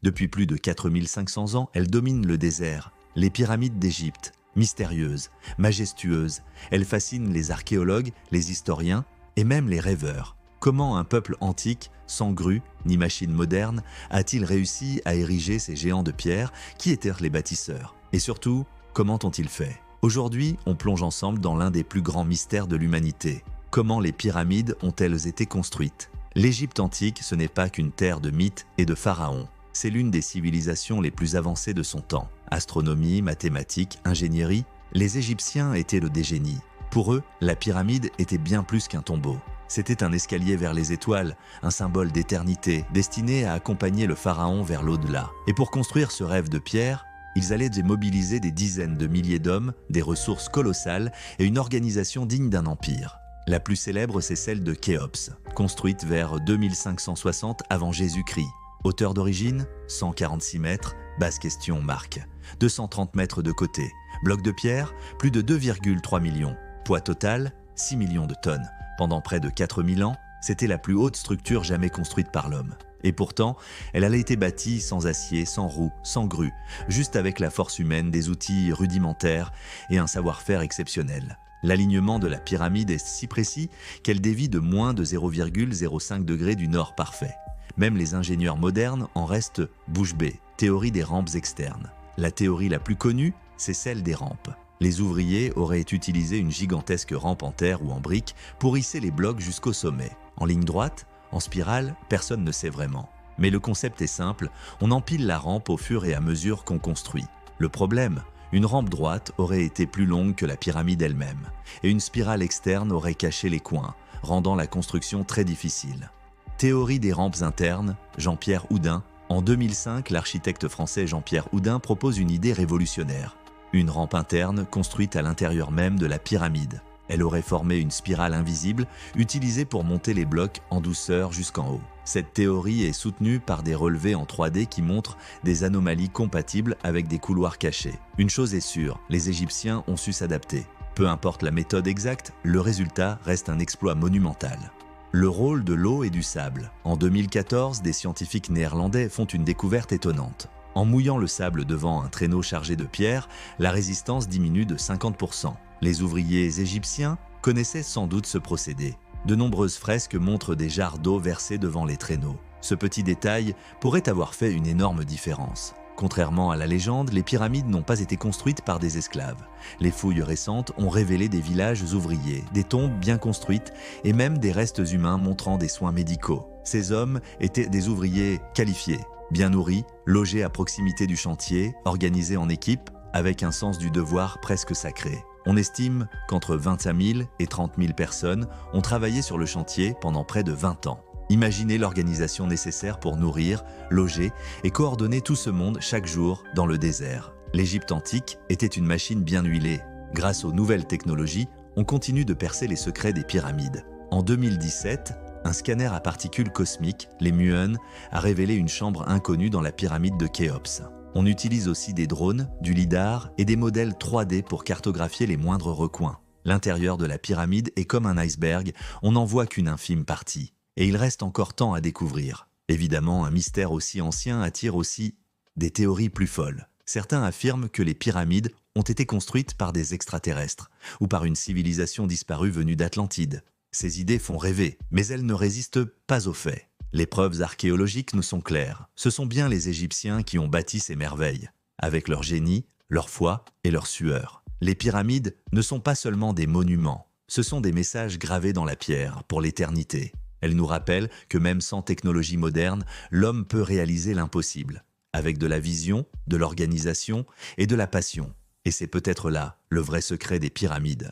Depuis plus de 4500 ans, elles dominent le désert. Les pyramides d'Égypte, mystérieuses, majestueuses, elles fascinent les archéologues, les historiens et même les rêveurs. Comment un peuple antique, sans grue ni machine moderne, a-t-il réussi à ériger ces géants de pierre? Qui étaient les bâtisseurs? Et surtout, comment ont-ils fait? Aujourd'hui, on plonge ensemble dans l'un des plus grands mystères de l'humanité. Comment les pyramides ont-elles été construites? L'Égypte antique, ce n'est pas qu'une terre de mythes et de pharaons. C'est l'une des civilisations les plus avancées de son temps. Astronomie, mathématiques, ingénierie, les Égyptiens étaient le génie. Pour eux, la pyramide était bien plus qu'un tombeau. C'était un escalier vers les étoiles, un symbole d'éternité, destiné à accompagner le pharaon vers l'au-delà. Et pour construire ce rêve de pierre, ils allaient mobiliser des dizaines de milliers d'hommes, des ressources colossales et une organisation digne d'un empire. La plus célèbre, c'est celle de Khéops, construite vers 2560 avant Jésus-Christ. Hauteur d'origine, 146 mètres, basse question Marc. 230 mètres de côté. Bloc de pierre, plus de 2,3 millions. Poids total, 6 millions de tonnes. Pendant près de 4000 ans, c'était la plus haute structure jamais construite par l'homme. Et pourtant, elle a été bâtie sans acier, sans roues, sans grues, juste avec la force humaine, des outils rudimentaires et un savoir-faire exceptionnel. L'alignement de la pyramide est si précis qu'elle dévie de moins de 0,05 degrés du nord parfait. Même les ingénieurs modernes en restent bouche bée. Théorie des rampes externes. La théorie la plus connue, c'est celle des rampes. Les ouvriers auraient utilisé une gigantesque rampe en terre ou en briques pour hisser les blocs jusqu'au sommet. En ligne droite, en spirale, personne ne sait vraiment. Mais le concept est simple, on empile la rampe au fur et à mesure qu'on construit. Le problème, une rampe droite aurait été plus longue que la pyramide elle-même, et une spirale externe aurait caché les coins, rendant la construction très difficile. Théorie des rampes internes, Jean-Pierre Houdin. En 2005, l'architecte français Jean-Pierre Houdin propose une idée révolutionnaire. Une rampe interne construite à l'intérieur même de la pyramide. Elle aurait formé une spirale invisible, utilisée pour monter les blocs en douceur jusqu'en haut. Cette théorie est soutenue par des relevés en 3D qui montrent des anomalies compatibles avec des couloirs cachés. Une chose est sûre, les Égyptiens ont su s'adapter. Peu importe la méthode exacte, le résultat reste un exploit monumental. Le rôle de l'eau et du sable. En 2014, des scientifiques néerlandais font une découverte étonnante. En mouillant le sable devant un traîneau chargé de pierres, la résistance diminue de 50%. Les ouvriers égyptiens connaissaient sans doute ce procédé. De nombreuses fresques montrent des jarres d'eau versées devant les traîneaux. Ce petit détail pourrait avoir fait une énorme différence. Contrairement à la légende, les pyramides n'ont pas été construites par des esclaves. Les fouilles récentes ont révélé des villages ouvriers, des tombes bien construites et même des restes humains montrant des soins médicaux. Ces hommes étaient des ouvriers qualifiés, bien nourris, logés à proximité du chantier, organisés en équipe, avec un sens du devoir presque sacré. On estime qu'entre 25 000 et 30 000 personnes ont travaillé sur le chantier pendant près de 20 ans. Imaginez l'organisation nécessaire pour nourrir, loger et coordonner tout ce monde chaque jour dans le désert. L'Égypte antique était une machine bien huilée. Grâce aux nouvelles technologies, on continue de percer les secrets des pyramides. En 2017, un scanner à particules cosmiques, les muons, a révélé une chambre inconnue dans la pyramide de Khéops. On utilise aussi des drones, du lidar et des modèles 3D pour cartographier les moindres recoins. L'intérieur de la pyramide est comme un iceberg, on n'en voit qu'une infime partie. Et il reste encore tant à découvrir. Évidemment, un mystère aussi ancien attire aussi des théories plus folles. Certains affirment que les pyramides ont été construites par des extraterrestres ou par une civilisation disparue venue d'Atlantide. Ces idées font rêver, mais elles ne résistent pas aux faits. Les preuves archéologiques nous sont claires. Ce sont bien les Égyptiens qui ont bâti ces merveilles, avec leur génie, leur foi et leur sueur. Les pyramides ne sont pas seulement des monuments, ce sont des messages gravés dans la pierre pour l'éternité. Elles nous rappellent que même sans technologie moderne, l'homme peut réaliser l'impossible, avec de la vision, de l'organisation et de la passion. Et c'est peut-être là le vrai secret des pyramides.